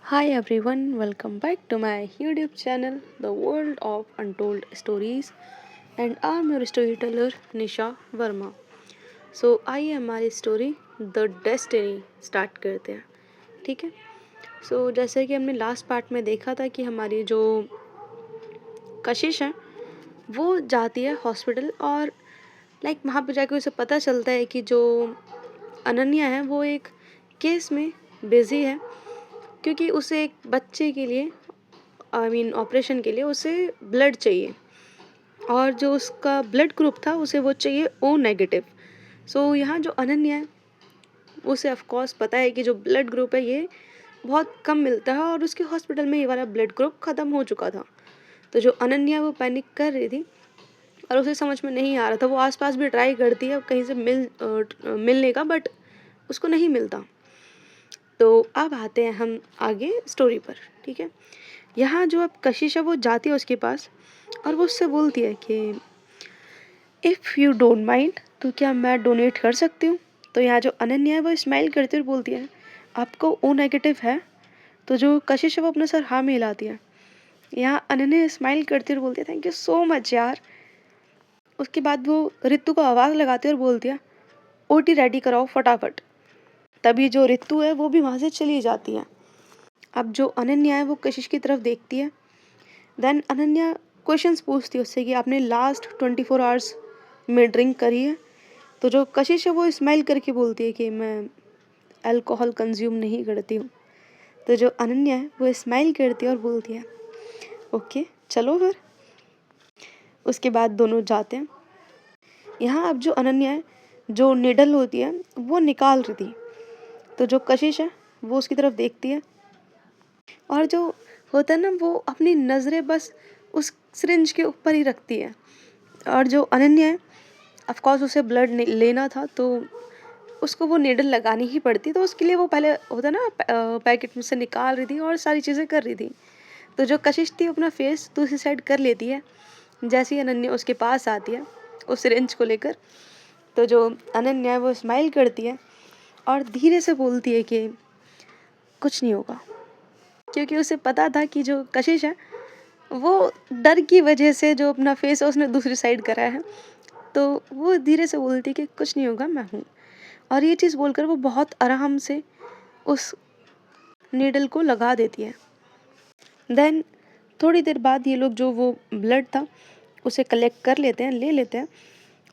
Hi everyone, welcome back to my YouTube channel, The World of Untold Stories, and I'm your storyteller निशा वर्मा. आइए हमारी story the destiny start करते हैं. ठीक है. जैसे कि हमने लास्ट पार्ट में देखा था कि हमारी जो कशिश है वो जाती है हॉस्पिटल और वहाँ पे जाके उसे पता चलता है कि जो अनन्या है वो एक केस में बिजी है, क्योंकि उसे एक बच्चे के लिए ऑपरेशन के लिए उसे ब्लड चाहिए और जो उसका ब्लड ग्रुप था उसे वो चाहिए ओ नेगेटिव. यहाँ जो अनन्या है उसे ऑफ कोर्स पता है कि जो ब्लड ग्रुप है ये बहुत कम मिलता है और उसके हॉस्पिटल में ये वाला ब्लड ग्रुप ख़त्म हो चुका था. तो जो अनन्या वो पैनिक कर रही थी और उसे समझ में नहीं आ रहा था. वो आसपास भी ट्राई करती है कहीं से मिलने का, बट उसको नहीं मिलता. तो अब आते हैं हम आगे स्टोरी पर. ठीक है. यहाँ जो अब कशिश है वो जाती है उसके पास और वो उससे बोलती है कि इफ़ यू डोंट माइंड तो क्या मैं डोनेट कर सकती हूँ. तो यहाँ जो अनन्या है वो स्माइल करते हुए बोलती है आपको ओ नेगेटिव है. तो जो कशिश है वो अपना सर हाँ में हिलाती है. यहाँ अनन्या स्माइल करती हुए बोलती है थैंक यू सो मच यार. उसके बाद वो रितु को आवाज़ लगाती है और बोलती है ओटी रेडी कराओ फटाफट. तभी जो रितु है वो भी वहाँ से चली जाती है. अब जो अनन्या है वो कशिश की तरफ देखती है. देन अनन्या क्वेश्चंस पूछती है उससे कि आपने लास्ट 24 आवर्स में ड्रिंक करी है. तो जो कशिश है वो स्माइल करके बोलती है कि मैं अल्कोहल कंज्यूम नहीं करती हूँ. तो जो अनन्या है वो स्माइल करती है और बोलती है ओके चलो फिर. उसके बाद दोनों जाते हैं. यहाँ अब जो अनन्या है जो निडल होती है वो निकाल रही थी. तो जो कशिश है वो उसकी तरफ देखती है और जो होता है ना वो अपनी नज़रें बस उस सिरिंज के ऊपर ही रखती है. और जो अनन्या है ऑफ कोर्स उसे ब्लड लेना था तो उसको वो नीडल लगानी ही पड़ती. तो उसके लिए वो पहले होता है ना पैकेट में से निकाल रही थी और सारी चीज़ें कर रही थी. तो जो कशिश थी अपना फेस दूसरी साइड कर लेती है. जैसे ही अनन्या उसके पास आती है उस सिरिंज को लेकर, तो जो अनन्या है वो स्माइल करती है और धीरे से बोलती है कि कुछ नहीं होगा. क्योंकि उसे पता था कि जो कशिश है वो डर की वजह से जो अपना फेस है उसने दूसरी साइड करा है. तो वो धीरे से बोलती है कि कुछ नहीं होगा मैं हूँ. और ये चीज़ बोलकर वो बहुत आराम से उस नीडल को लगा देती है. देन थोड़ी देर बाद ये लोग जो वो ब्लड था उसे कलेक्ट कर लेते हैं, ले लेते हैं.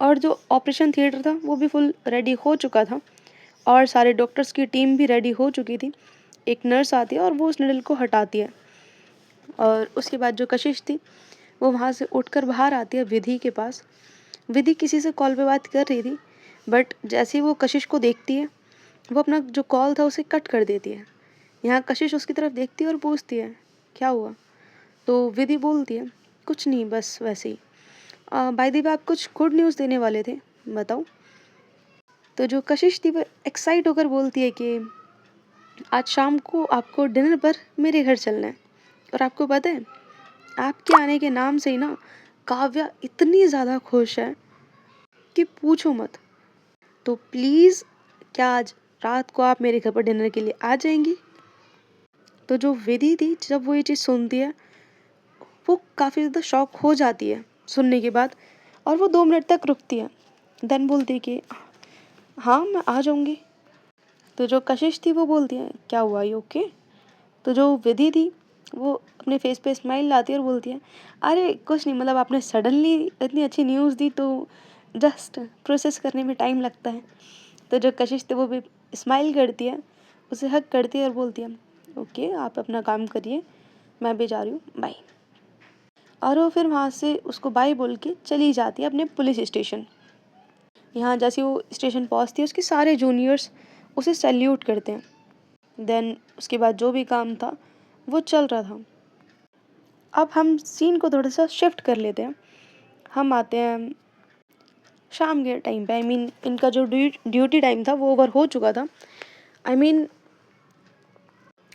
और जो ऑपरेशन थिएटर था वो भी फुल रेडी हो चुका था और सारे डॉक्टर्स की टीम भी रेडी हो चुकी थी. एक नर्स आती है और वो उस नीडल को हटाती है. और उसके बाद जो कशिश थी वो वहाँ से उठकर बाहर आती है विधि के पास. विधि किसी से कॉल पे बात कर रही थी, बट जैसे ही वो कशिश को देखती है वो अपना जो कॉल था उसे कट कर देती है. यहाँ कशिश उसकी तरफ देखती है और पूछती है क्या हुआ. तो विधि बोलती है कुछ नहीं बस वैसे ही. बाय द वे आप कुछ गुड न्यूज़ देने वाले थे, बताओ. तो जो कशिश थी वो एक्साइट होकर बोलती है कि आज शाम को आपको डिनर पर मेरे घर चलना है. और आपको पता है आपके आने के नाम से ही ना काव्या इतनी ज़्यादा खुश है कि पूछो मत. तो प्लीज़ क्या आज रात को आप मेरे घर पर डिनर के लिए आ जाएंगी. तो जो विधि थी जब वो ये चीज़ सुनती है वो काफ़ी ज़्यादा शॉक हो जाती है सुनने के बाद और वो 2 मिनट तक रुकती है. देन बोलती है कि हाँ मैं आ जाऊँगी. तो जो कशिश थी वो बोलती है क्या हुआ यू ओके. तो जो विधि थी वो अपने फेस पे स्माइल लाती है और बोलती है अरे कुछ नहीं, मतलब आपने सडनली इतनी अच्छी न्यूज़ दी तो जस्ट प्रोसेस करने में टाइम लगता है. तो जो कशिश थी वो भी स्माइल करती है, उसे हग करती है और बोलती है ओके आप अपना काम करिए, मैं भी जा रही हूँ, बाय. और वो फिर वहाँ से उसको बाय बोल के चली जाती है अपने पुलिस स्टेशन. यहाँ जैसे वो स्टेशन पहुँचती है उसके सारे जूनियर्स उसे सैल्यूट करते हैं. देन उसके बाद जो भी काम था वो चल रहा था. अब हम सीन को थोड़ा सा शिफ्ट कर लेते हैं. हम आते हैं शाम के टाइम पे. इनका जो ड्यूटी टाइम था वो ओवर हो चुका था. आई मीन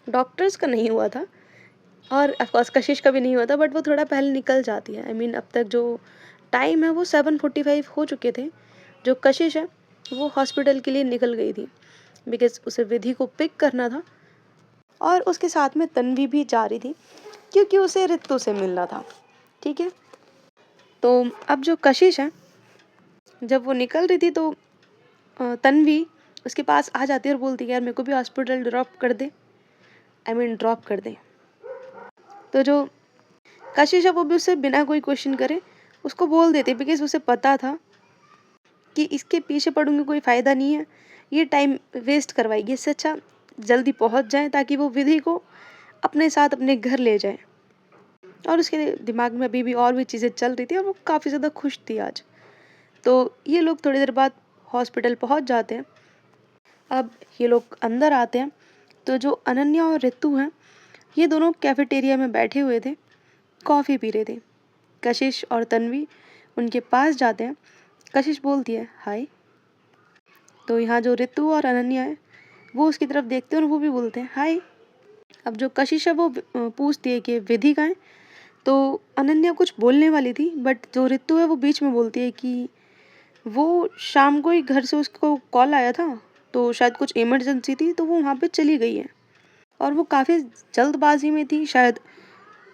डॉक्टर्स का नहीं हुआ था और ऑफकोर्स कशिश का भी नहीं हुआ था, बट वो थोड़ा पहले निकल जाती है. अब तक जो टाइम है वो 7:45 हो चुके थे. जो कशिश है वो हॉस्पिटल के लिए निकल गई थी बिकॉज उसे विधि को पिक करना था और उसके साथ में तन्वी भी जा रही थी क्योंकि उसे रितु से मिलना था। ठीक है, तो अब जो कशिश है, जब वो निकल रही थी तो तन्वी उसके पास आ जाती है और बोलती है यार मेरे को भी हॉस्पिटल ड्रॉप कर दे, ड्रॉप कर दे। तो जो कशिश है वो भी उससे बिना कोई क्वेश्चन करे उसको बोल देती, बिकॉज उसे पता था कि इसके पीछे पड़ूंगी कोई फ़ायदा नहीं है, ये टाइम वेस्ट करवाएगी, इससे अच्छा जल्दी पहुंच जाए ताकि वो विधि को अपने साथ अपने घर ले जाए। और उसके दिमाग में अभी भी और भी चीज़ें चल रही थी और वो काफ़ी ज़्यादा खुश थी आज। तो ये लोग थोड़ी देर बाद हॉस्पिटल पहुंच जाते हैं। अब ये लोग अंदर आते हैं तो जो अनन्या और रितु हैं ये दोनों कैफेटेरिया में बैठे हुए थे, कॉफ़ी पी रहे थे। कशिश और तन्वी उनके पास जाते हैं। कशिश बोलती है हाय। तो यहाँ जो रितु और अनन्या है वो उसकी तरफ देखते हैं और वो भी बोलते हैं हाय। अब जो कशिश है वो पूछती है कि विधि कहाँ है। तो अनन्या कुछ बोलने वाली थी बट जो रितु है वो बीच में बोलती है कि वो शाम को ही घर से उसको कॉल आया था तो शायद कुछ इमरजेंसी थी तो वो वहाँ पे चली गई है और वो काफ़ी जल्दबाजी में थी, शायद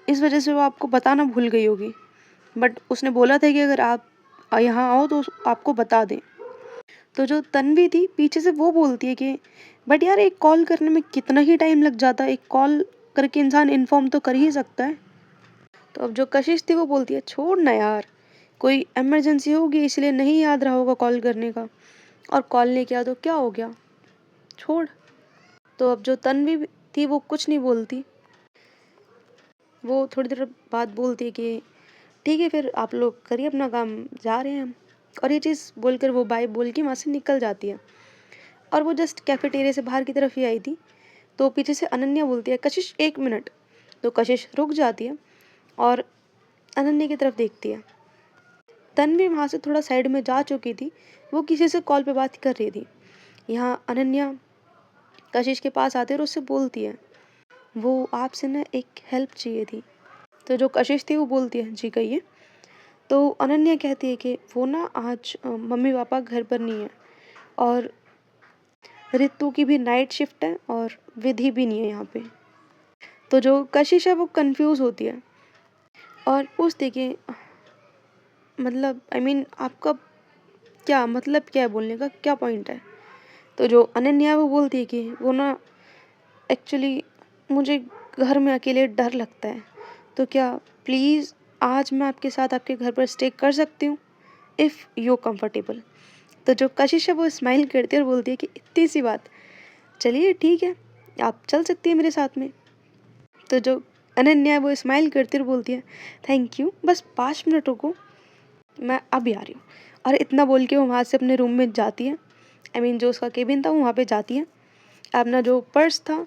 इस वजह से वो आपको बताना भूल गई होगी। बट उसने बोला था कि अगर आप यहाँ आओ तो आपको बता दें। तो जो तन्वी थी पीछे से वो बोलती है कि बट यार एक कॉल करने में कितना ही टाइम लग जाता है, एक कॉल करके इंसान इन्फॉर्म तो कर ही सकता है। तो अब जो कशिश थी वो बोलती है छोड़ ना यार, कोई इमरजेंसी होगी इसलिए नहीं याद रहा होगा कॉल करने का, और कॉल नहीं किया तो क्या हो गया, छोड़। तो अब जो तन्वी थी वो कुछ नहीं बोलती, वो थोड़ी देर बाद बोलती है कि ठीक है फिर आप लोग करिए अपना काम, जा रहे हैं हम। और ये चीज़ बोलकर वो बाय बोल के वहाँ से निकल जाती है। और वो जस्ट कैफेटेरिया से बाहर की तरफ ही आई थी तो पीछे से अनन्या बोलती है कशिश 1 मिनट। तो कशिश रुक जाती है और अनन्या की तरफ देखती है। तन्वी वहाँ से थोड़ा साइड में जा चुकी थी, वो किसी से कॉल पे बात कर रही थी। यहाँ अनन्या कशिश के पास आती है और उससे बोलती है वो आपसे ना एक हेल्प चाहिए थी। तो जो कशिश थी वो बोलती है जी कहिए। तो अनन्या कहती है कि वो ना आज मम्मी पापा घर पर नहीं है और रितु की भी नाइट शिफ्ट है और विधि भी नहीं है यहाँ पे। तो जो कशिश है वो कंफ्यूज होती है और पूछती है कि मतलब आपका क्या मतलब, क्या है बोलने का, क्या पॉइंट है। तो जो अनन्या है वो बोलती है कि वो ना एक्चुअली मुझे घर में अकेले डर लगता है, तो क्या प्लीज़ आज मैं आपके साथ आपके घर पर स्टे कर सकती हूँ इफ़ यू कंफर्टेबल। तो जो कशिश है वो स्माइल करती है और बोलती है कि इतनी सी बात, चलिए ठीक है आप चल सकती हैं मेरे साथ में। तो जो अनन्या है वो स्माइल करती है और बोलती है थैंक यू, बस 5 मिनट रुको, मैं अभी आ रही हूँ। और इतना बोल के वो वहाँ से अपने रूम में जाती है, जो उसका केबिन था वहाँ पे जाती है। अपना जो पर्स था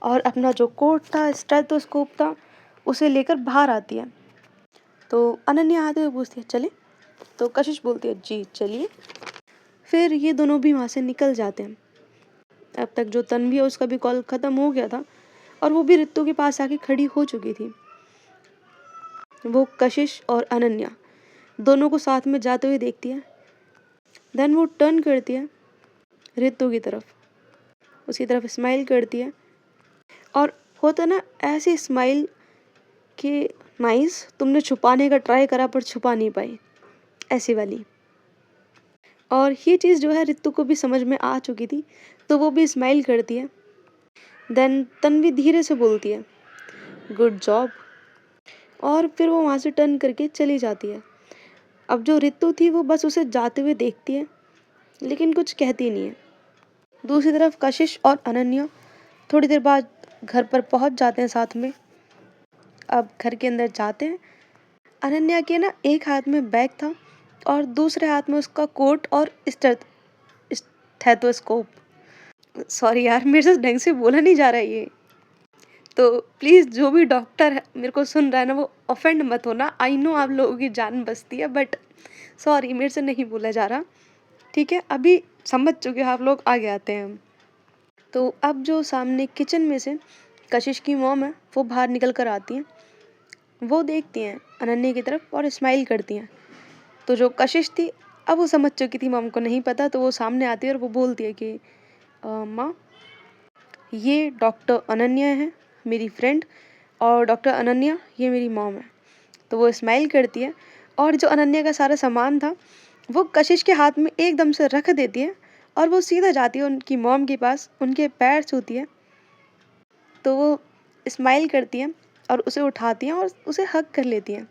और अपना जो कोट था, स्टेथोस्कोप था, उसे लेकर बाहर आती है। तो अनन्या आते हुए पूछती है चले। तो कशिश बोलती है जी चलिए। फिर ये दोनों भी वहाँ से निकल जाते हैं। अब तक जो तन्वी है उसका भी कॉल ख़त्म हो गया था और वो भी रितु के पास आके खड़ी हो चुकी थी। वो कशिश और अनन्या दोनों को साथ में जाते हुए देखती है। देन वो टर्न करती है रितु की तरफ, उसकी तरफ स्माइल करती है और होता ना ऐसी स्माइल कि नाइस, तुमने छुपाने का ट्राई करा पर छुपा नहीं पाई, ऐसी वाली। और ये चीज़ जो है रितु को भी समझ में आ चुकी थी तो वो भी स्माइल करती है। देन तन्वी धीरे से बोलती है गुड जॉब, और फिर वो वहाँ से टर्न करके चली जाती है। अब जो रितु थी वो बस उसे जाते हुए देखती है लेकिन कुछ कहती नहीं है। दूसरी तरफ कशिश और अनन्या थोड़ी देर बाद घर पर पहुँच जाते हैं साथ में। अब घर के अंदर जाते हैं। अनन्या के ना एक हाथ में बैग था और दूसरे हाथ में उसका कोट और स्टेथोस्कोप। सॉरी यार मेरे से ढंग से बोला नहीं जा रहा है ये, तो प्लीज़ जो भी डॉक्टर है मेरे को सुन रहा है ना वो ऑफेंड मत होना। आई नो आप लोगों की जान बचती है बट सॉरी मेरे से नहीं बोला जा रहा। ठीक है अभी समझ चुके हैं आप लोग, आगे आते हैं हम। तो अब जो सामने किचन में से कशिश की मॉम है वो बाहर निकल कर आती हैं। वो देखती हैं अनन्या की तरफ और स्माइल करती हैं। तो जो कशिश थी अब वो समझ चुकी थी मॉम को नहीं पता, तो वो सामने आती है और वो बोलती है कि माँ ये डॉक्टर अनन्या है, मेरी फ्रेंड, और डॉक्टर अनन्या ये मेरी मॉम है। तो वो स्माइल करती है और जो अनन्या का सारा सामान था वो कशिश के हाथ में एकदम से रख देती है और वो सीधा जाती है उनकी मॉम के पास, उनके पैर छूती है। तो वो स्माइल करती हैं और उसे उठाती हैं और उसे हग कर लेती हैं।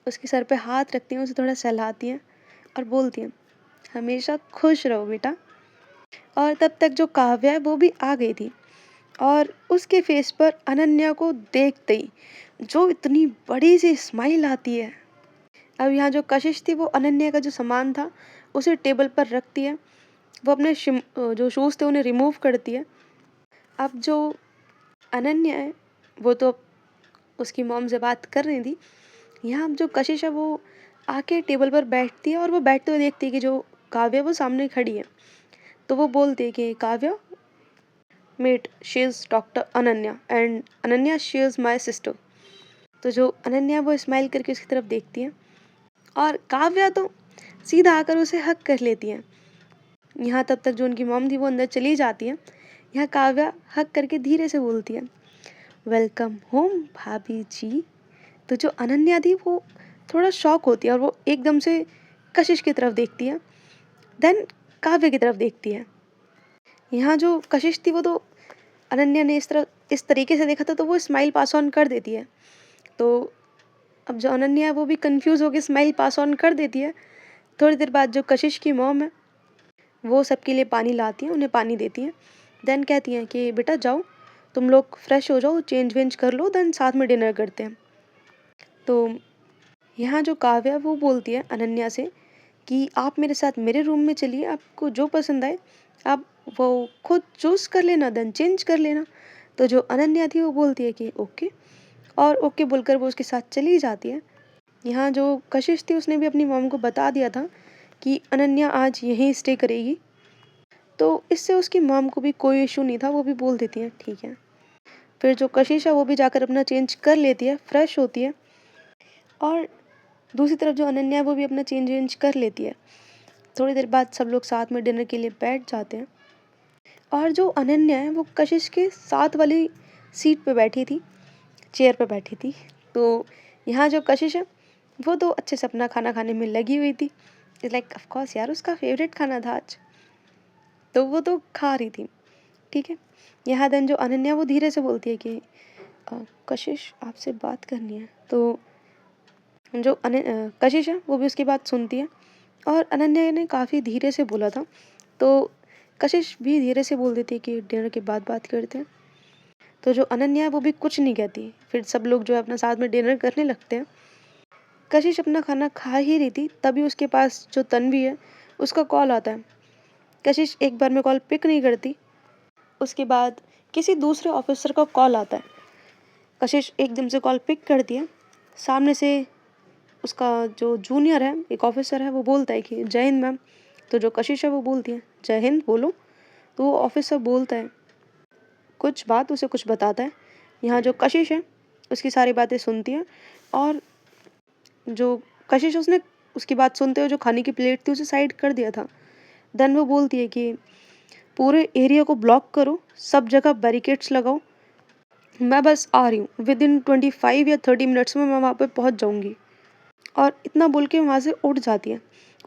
उसके सर पे हाथ रखती हैं, उसे थोड़ा सहलाती हैं और बोलती हैं, हमेशा खुश रहो बेटा। और तब तक जो काव्या है वो भी आ गई थी और उसके फेस पर अनन्या को देखते ही जो इतनी बड़ी सी स्माइल आती है। अब यहाँ जो कशिश थी वो अनन्या का जो सामान था उसे टेबल पर रखती है। वो अपने जो शूज़ थे उन्हें रिमूव करती है। अब जो अनन्या है वो तो उसकी मॉम से बात कर रही थी। यहाँ जो कशिश है वो आके टेबल पर बैठती है और वो बैठते हुए देखती है कि जो काव्या वो सामने खड़ी है। तो वो बोलती है कि Kavya, meet she is doctor Ananya and Ananya she is my sister. तो जो अनन्या वो स्माइल करके उसकी तरफ देखती है और काव्या तो सीधा आकर उसे हक कर लेती है। यहाँ तब तक जो उनकी मॉम थी वो अंदर चली जाती है। यहाँ काव्या हक करके धीरे से बोलती है, वेलकम होम भाभी जी। तो जो अनन्या थी वो थोड़ा शॉक होती है और वो एकदम से कशिश की तरफ देखती है, देन काव्य की तरफ देखती है। यहाँ जो कशिश थी वो तो अनन्या ने इस तरीके से देखा था तो वो स्माइल पास ऑन कर देती है। तो अब जो अनन्या है वो भी कंफ्यूज होकर स्माइल पास ऑन कर देती है। थोड़ी देर बाद जो कशिश की मॉम है वो सबके लिए पानी लाती हैं, उन्हें पानी देती हैं। देन कहती हैं कि बेटा जाओ, तुम लोग फ्रेश हो जाओ, चेंज वेंज कर लो, देन साथ में डिनर करते हैं। तो यहाँ जो काव्या वो बोलती है अनन्या से कि आप मेरे साथ मेरे रूम में चलिए, आपको जो पसंद आए आप वो खुद चूज़ कर लेना, देन चेंज कर लेना। तो जो अनन्या थी वो बोलती है कि ओके, और ओके बोलकर वो उसके साथ चली जाती है। यहाँ जो कशिश थी उसने भी अपनी मॉम को बता दिया था कि अनन्या आज यहीं स्टे करेगी। तो इससे उसकी मॉम को भी कोई इशू नहीं था, वो भी बोल देती है ठीक है। फिर जो कशिश है वो भी जाकर अपना चेंज कर लेती है, फ्रेश होती है, और दूसरी तरफ जो अनन्या है वो भी अपना चेंज वेंज कर लेती है। थोड़ी देर बाद सब लोग साथ में डिनर के लिए बैठ जाते हैं और जो अनन्या है वो कशिश के साथ वाली सीट पे बैठी थी, चेयर पे बैठी थी। तो यहाँ जो कशिश है वो तो अच्छे से अपना खाना खाने में लगी हुई थी। इट्स लाइक ऑफ कोर्स यार, उसका फेवरेट खाना था आज, तो वो तो खा रही थी। ठीक है, यहाँ देन जो अनन्या वो धीरे से बोलती है कि कशिश आपसे बात करनी है। तो जो कशिश है वो भी उसकी बात सुनती है और अनन्या ने काफ़ी धीरे से बोला था तो कशिश भी धीरे से बोल देती है कि डिनर के बाद बात करते हैं। तो जो अनन्या है वो भी कुछ नहीं कहती। फिर सब लोग जो है अपना साथ में डिनर करने लगते हैं। कशिश अपना खाना खा ही रही थी तभी उसके पास जो तन्वी है उसका कॉल आता है। कशिश एक बार में कॉल पिक नहीं करती। उसके बाद किसी दूसरे ऑफिसर का कॉल आता है। कशिश एकदम से कॉल पिक करती है। सामने से उसका जो जूनियर है, एक ऑफिसर है, वो बोलता है कि जय हिंद मैम। तो जो कशिश है वो बोलती है जय हिंद, बोलो। तो वो ऑफिसर बोलता है कुछ बात, उसे कुछ बताता है। यहाँ जो कशिश है उसकी सारी बातें सुनती है और जो कशिश उसने उसकी बात सुनते हुए जो खाने की प्लेट थी उसे साइड कर दिया था। देन वो बोलती है कि पूरे एरिया को ब्लॉक करो, सब जगह बैरिकेड्स लगाओ, मैं बस आ रही हूँ, विद इन 25 या 30 मिनट्स में मैं वहाँ पे पहुँच जाऊँगी। और इतना बोल के वहाँ से उठ जाती है।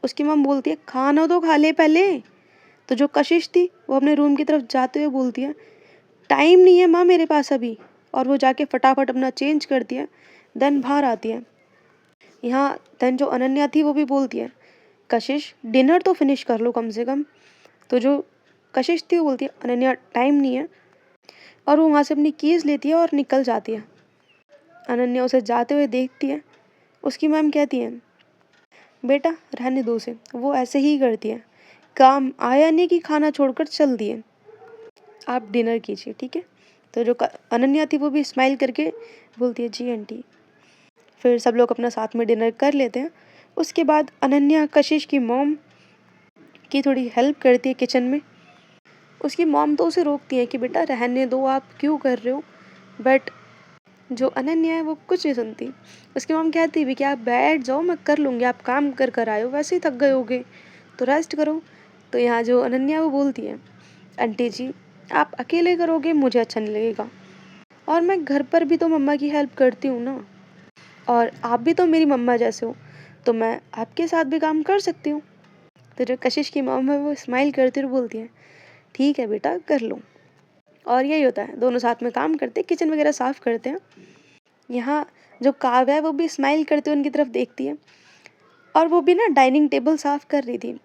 उसकी मम बोलती है खाना तो खा ले पहले। तो जो कशिश थी वो अपने रूम की तरफ जाते हुए बोलती है टाइम नहीं है माँ मेरे पास अभी। और वो जाके फटाफट अपना चेंज करती है, देन बाहर आती है। यहाँ देन जो अनन्या थी वो भी बोलती है कशिश डिनर तो फिनिश कर लो कम से कम। तो जो कशिश थी वो बोलती है अनन्या टाइम नहीं है, और वो वहाँ से अपनी कीज़ लेती है और निकल जाती है। अनन्या उसे जाते हुए देखती है। उसकी मैम कहती है बेटा रहने दो उसे, वो ऐसे ही करती है, काम आया नहीं कि खाना छोड़कर चल दिए, आप डिनर कीजिए ठीक है। तो जो अनन्या थी वो भी स्माइल करके बोलती है जी आंटी। फिर सब लोग अपना साथ में डिनर कर लेते हैं। उसके बाद अनन्या कशिश की मॉम की थोड़ी हेल्प करती है किचन में। उसकी मॉम तो उसे रोकती है कि बेटा रहने दो, आप क्यों कर रहे हो, बट जो अनन्या है वो कुछ नहीं सुनती। उसकी मॉम कहती भी कि आप बैठ जाओ, मैं कर लूँगी, आप काम कर कर आए हो, वैसे ही थक गए होगे तो रेस्ट करो। तो यहाँ जो अनन्या वो बोलती है आंटी जी आप अकेले करोगे मुझे अच्छा नहीं लगेगा, और मैं घर पर भी तो मम्मा की हेल्प करती हूँ ना, और आप भी तो मेरी मम्मा जैसे हो, तो मैं आपके साथ भी काम कर सकती हूँ। तो जो कशिश की मॉम है वो स्माइल करती हुए बोलती है, ठीक है बेटा कर लो। और यही होता है, दोनों साथ में काम करते हैं, किचन वगैरह साफ़ करते हैं। यहाँ जो काव्या है वो भी स्माइल करते हुए उनकी तरफ देखती है, और वो भी ना डाइनिंग टेबल साफ़ कर रही थी,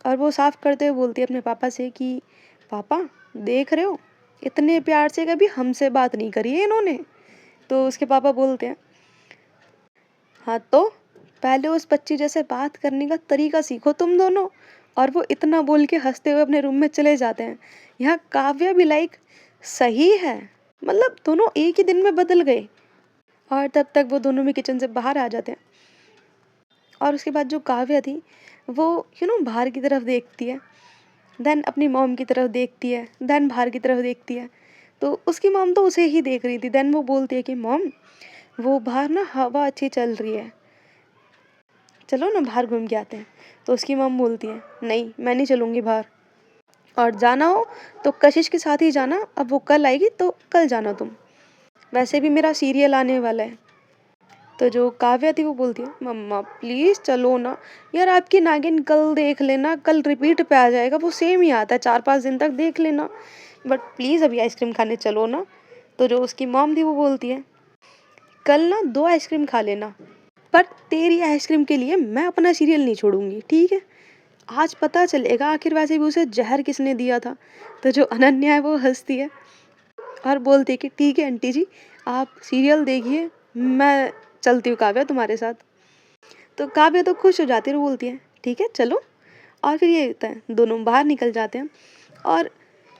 और वो साफ़ करते हुए बोलती है अपने पापा से कि पापा देख रहे हो, इतने प्यार से कभी हमसे बात नहीं करी है इन्होंने। तो उसके पापा बोलते हैं, हाँ तो पहले उस बच्ची जैसे बात करने का तरीका सीखो तुम दोनों। और वो इतना बोल के हंसते हुए अपने रूम में चले जाते हैं। यहाँ काव्या भी लाइक सही है, मतलब दोनों एक ही दिन में बदल गए। और तब तक वो दोनों भी किचन से बाहर आ जाते हैं, और उसके बाद जो काव्या थी वो बाहर की तरफ देखती है, देन अपनी मॉम की तरफ देखती है, देन बाहर की तरफ देखती है। तो उसकी मॉम तो उसे ही देख रही थी, देन वो बोलती है कि मॉम वो बाहर ना हवा अच्छी चल रही है, चलो ना बाहर घूम के आते हैं। तो उसकी मॉम बोलती है, नहीं मैं नहीं चलूँगी बाहर, और जाना हो तो कशिश के साथ ही जाना, अब वो कल आएगी तो कल जाना तुम, वैसे भी मेरा सीरियल आने वाला है। तो जो काव्या थी वो बोलती है, मम्मा प्लीज़ चलो ना, यार आपकी नागिन कल देख लेना, कल रिपीट पे आ जाएगा, वो सेम ही आता है 4-5 दिन तक, देख लेना, बट प्लीज़ अभी आइसक्रीम खाने चलो ना। तो जो उसकी मॉम थी वो बोलती है, कल ना 2 आइसक्रीम खा लेना, पर तेरी आइसक्रीम के लिए मैं अपना सीरियल नहीं छोड़ूंगी, ठीक है? आज पता चलेगा आखिर वैसे भी उसे जहर किसने दिया था। तो जो अनन्या है वो हंसती है और बोलती है कि ठीक है आंटी जी, आप सीरियल देखिए, मैं चलती हूँ काव्या तुम्हारे साथ। तो काव्या तो खुश हो जाती है और बोलती है, ठीक है चलो। और फिर ये होता है, दोनों बाहर निकल जाते हैं, और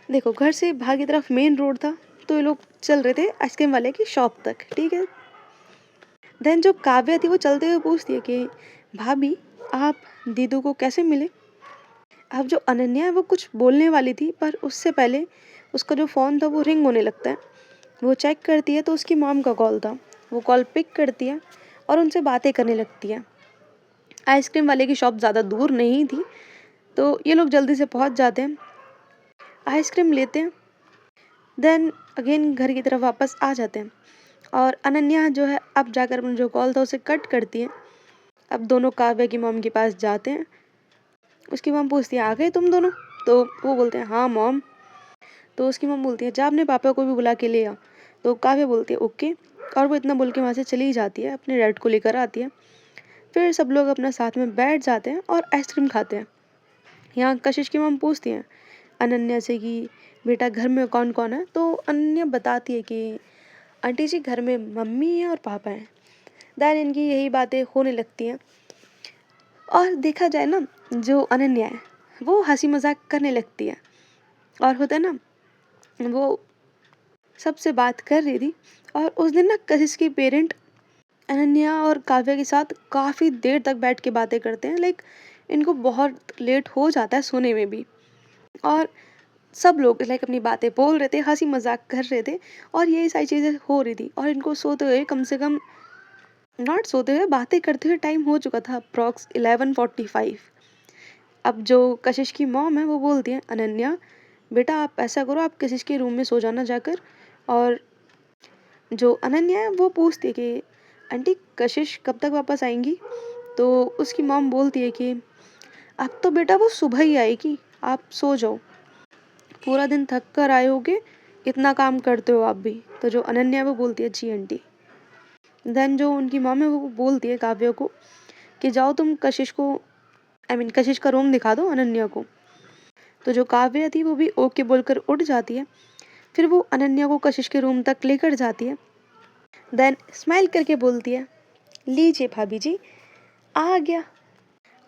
देखो घर से बाहर की तरफ मेन रोड था, तो ये लोग चल रहे थे आइसक्रीम वाले की शॉप तक, ठीक है। देन जो काव्या थी वो चलते हुए पूछती है कि भाभी आप दीदू को कैसे मिले। अब जो अनन्या है वो कुछ बोलने वाली थी, पर उससे पहले उसका जो फ़ोन था वो रिंग होने लगता है। वो चेक करती है तो उसकी मॉम का कॉल था। वो कॉल पिक करती है और उनसे बातें करने लगती है। आइसक्रीम वाले की शॉप ज़्यादा दूर नहीं थी, तो ये लोग जल्दी से पहुंच जाते हैं, आइसक्रीम लेते हैं, देन अगेन घर की तरफ वापस आ जाते हैं। और अनन्या जो है अब जाकर अपना जो कॉल था उसे कट करती है। अब दोनों काव्या की मॉम के पास जाते हैं। उसकी मॉम पूछती है, आ गए तुम दोनों? तो वो बोलते हैं, हाँ मॉम। तो उसकी मॉम बोलती है, जा अपने पापा को भी बुला के ले आ। तो काव्या बोलती है, ओके। और वो इतना बोल के वहाँ से चली जाती है, अपने डैड को लेकर आती है। फिर सब लोग अपना साथ में बैठ जाते हैं और आइसक्रीम खाते हैं। यहाँ कशिश की मॉम पूछती हैं अनन्या से कि बेटा घर में कौन कौन है। तो अनन्या बताती है कि आंटी जी घर में मम्मी है और पापा हैं। दैन इनकी यही बातें होने लगती हैं। और देखा जाए ना, जो अनन्या है वो हंसी मजाक करने लगती है, और होता है ना, वो सबसे बात कर रही थी। और उस दिन ना कशिश के पेरेंट अनन्या और काव्या के साथ काफ़ी देर तक बैठ के बातें करते हैं, लाइक इनको बहुत लेट हो जाता है सोने में भी। और सब लोग लाइक अपनी बातें बोल रहे थे, हंसी मजाक कर रहे थे, और यही सारी चीज़ें हो रही थी। और इनको सोते हुए कम से कम, नॉट सोते हुए, बातें करते हुए टाइम हो चुका था अप्रॉक्स 11:45। अब जो कशिश की मॉम है वो बोलती है, अनन्या बेटा आप ऐसा करो, आप कशिश के रूम में सो जाना जाकर। और जो अनन्या है वो पूछती है कि आंटी कशिश कब तक वापस आएंगी। तो उसकी मॉम बोलती है कि अब तो बेटा वो सुबह ही आएगी, आप सो जाओ, पूरा दिन थक कर आए होगे, इतना काम करते हो आप भी। तो जो अनन्या है वो बोलती है, जी आंटी। देन जो उनकी मॉम है वो बोलती है काव्या को कि जाओ तुम कशिश को, कशिश का रूम दिखा दो अनन्या को। तो जो काव्या थी वो भी ओके बोलकर उठ जाती है। फिर वो अनन्या को कशिश के रूम तक लेकर जाती है। देन स्माइल करके बोलती है, लीजिए भाभी जी, आ गया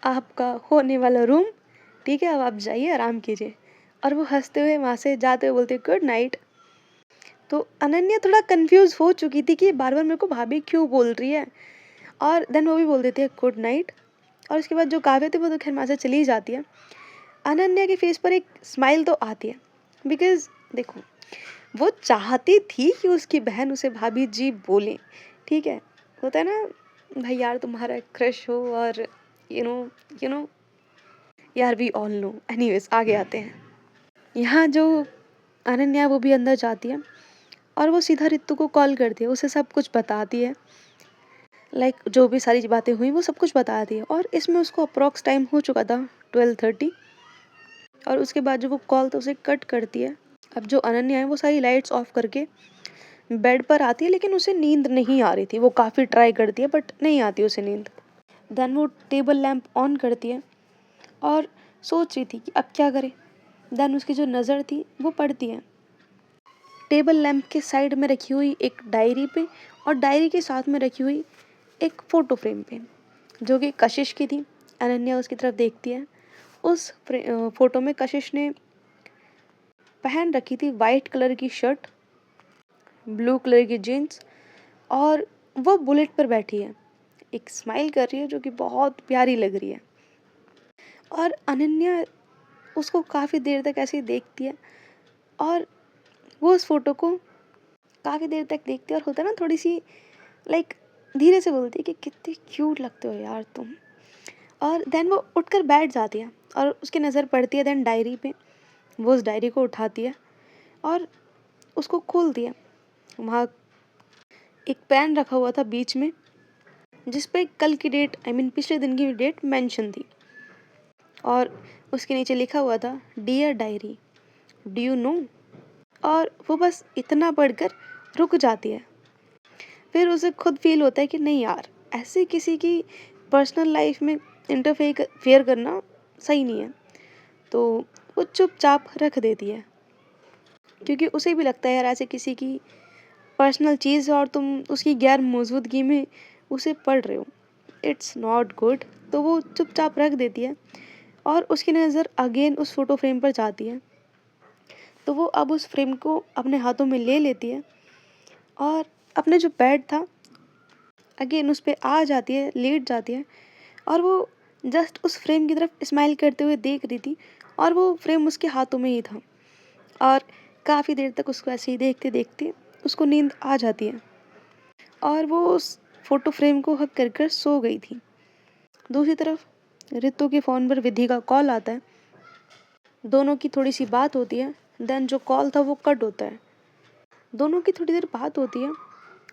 आपका होने वाला रूम, ठीक है अब आप जाइए आराम कीजिए। और वो हंसते हुए वहाँ से जाते हुए बोलते हैं, गुड नाइट। तो अनन्या थोड़ा कंफ्यूज हो चुकी थी कि बार बार मेरे को भाभी क्यों बोल रही है, और देन वो भी बोल देती है गुड नाइट। और उसके बाद जो काव्या थी वो तो खैर वहाँ से चली जाती है। अनन्या के फेस पर एक स्माइल तो आती है, बिकॉज देखो वो चाहती थी कि उसकी बहन उसे भाभी जी बोले, ठीक है। होता है ना भाई, यार तुम्हारा क्रश हो, और यू नो यार वी ऑल नो। एनीवेज आगे आते हैं। यहाँ जो अनन्या वो भी अंदर जाती है और वो सीधा रितु को कॉल करती है, उसे सब कुछ बताती है। लाइक जो भी सारी बातें हुई वो सब कुछ बताती है। और इसमें उसको अप्रॉक्स टाइम हो चुका था 12:30। और उसके बाद जो वो कॉल था उसे कट करती है। अब जो अनन्या है वो सारी लाइट्स ऑफ करके बेड पर आती है, लेकिन उसे नींद नहीं आ रही थी। वो काफ़ी ट्राई करती है बट नहीं आती उसे नींद। देन वो टेबल लैंप ऑन करती है और सोच रही थी कि अब क्या करे। देन उसकी जो नज़र थी वो पड़ती है टेबल लैंप के साइड में रखी हुई एक डायरी पे, और डायरी के साथ में रखी हुई एक फ़ोटो फ्रेम पे, जो कि कशिश की थी। अनन्या उसकी तरफ देखती है। उस फोटो में कशिश ने पहन रखी थी वाइट कलर की शर्ट, ब्लू कलर की जीन्स, और वो बुलेट पर बैठी है, एक स्माइल कर रही है जो कि बहुत प्यारी लग रही है। और अनन्या उसको काफ़ी देर तक ऐसे ही देखती है, और वो उस फोटो को काफ़ी देर तक देखती है, और होता है ना थोड़ी सी लाइक धीरे से बोलती है कि कितनी क्यूट लगते हो यार तुम। और देन वो उठकर बैठ जाती है और उसकी नज़र पड़ती है देन डायरी पे। वो उस डायरी को उठाती है और उसको खोलती है। वहाँ एक पेन रखा हुआ था बीच में, जिस पे कल की डेट पिछले दिन की डेट मेंशन थी, और उसके नीचे लिखा हुआ था dear diary, do you know. और वो बस इतना पढ़कर रुक जाती है। फिर उसे खुद फील होता है कि नहीं यार, ऐसे किसी की पर्सनल लाइफ में इंटरफेयर करना सही नहीं है। तो वो चुपचाप रख देती है, क्योंकि उसे भी लगता है यार ऐसे किसी की पर्सनल चीज़ है और तुम उसकी गैर मौजूदगी में उसे पढ़ रहे हो, इट्स नॉट गुड। तो वो चुपचाप रख देती है, और उसकी नज़र अगेन उस फोटो फ्रेम पर जाती है। तो वो अब उस फ्रेम को अपने हाथों में ले लेती है, और अपने जो बेड था अगेन उस पे आ जाती है, लेट जाती है, और वो जस्ट उस फ्रेम की तरफ स्माइल करते हुए देख रही थी, और वो फ्रेम उसके हाथों में ही था। और काफ़ी देर तक उसको ऐसे ही देखते देखते उसको नींद आ जाती है, और वो उस फोटो फ्रेम को हक कर कर सो गई थी। दूसरी तरफ रितु के फ़ोन पर विधि का कॉल आता है। दोनों की थोड़ी सी बात होती है। देन जो कॉल था वो कट होता है। दोनों की थोड़ी देर बात होती है,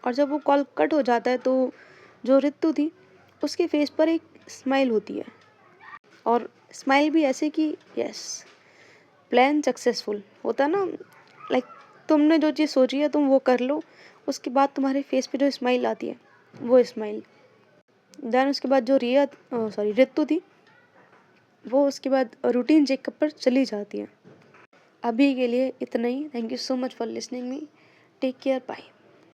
और जब वो कॉल कट हो जाता है तो जो रितु थी उसके फेस पर एक स्माइल होती है, और स्माइल भी ऐसे कि यस, प्लान सक्सेसफुल होता ना। लाइक तुमने जो चीज़ सोची है तुम वो कर लो, उसके बाद तुम्हारे फेस पे जो स्माइल आती है वो स्माइल। देन उसके बाद जो रितु थी वो उसके बाद रूटीन चेकअप पर चली जाती है। अभी के लिए इतना ही। Thank you so much for listening me. Take care, bye.